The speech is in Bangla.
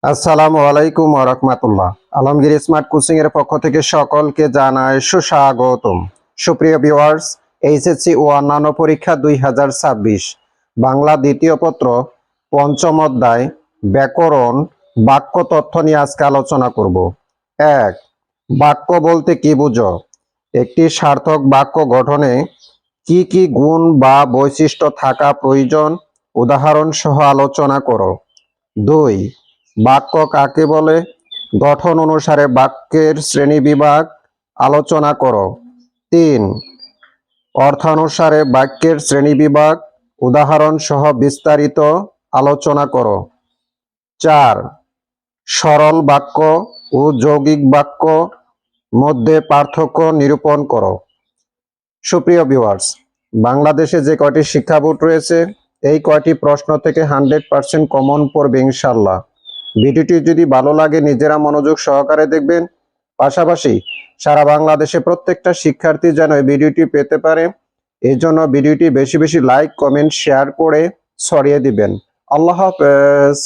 আসসালামু আলাইকুম ওয়া রাহমাতুল্লাহ। আলমগীর স্মার্ট কোচিং এর পক্ষ থেকে সকলকে জানাই সুস্বাগতম। সুপ্রিয় ভিউয়ার্স, এইচএসসি ও অন্যান্য পরীক্ষা 2026 বাংলা দ্বিতীয় পত্র পঞ্চম অধ্যায় ব্যাকরণ বাক্য তথ্য নিয়ে আজকে আলোচনা করব। 1. বাক্য বলতে কি বুঝো? একটি সার্থক বাক্য গঠনে কি কি গুণ বা বৈশিষ্ট্য থাকা প্রয়োজন উদাহরণ সহ আলোচনা করো। 2. বাক্য কাকে বলে? গঠন অনুসারে বাক্যের শ্রেণীবিভাগ আলোচনা করো। 3. অর্থানুসারে বাক্যের শ্রেণীবিভাগ উদাহরণ সহ বিস্তারিত আলোচনা করো। 4. সরল বাক্য ও যৌগিক বাক্য মধ্যে পার্থক্য নিরূপণ করো। সুপ্রিয় ভিউয়ার্স, বাংলাদেশে যে কয়টি শিক্ষা বোর্ড রয়েছে এই কয়টি প্রশ্ন থেকে 100% কমন পড়বে ইনশাল্লাহ। ভিডিওটি যদি ভালো লাগে নিজেরা মনোযোগ সহকারে দেখবেন, পাশাপাশি সারা বাংলাদেশে প্রত্যেকটা শিক্ষার্থী যেন এই ভিডিওটি পেতে পারে এই জন্য ভিডিওটি বেশি বেশি লাইক কমেন্ট শেয়ার করে ছড়িয়ে দিবেন। আল্লাহ হাফেজ।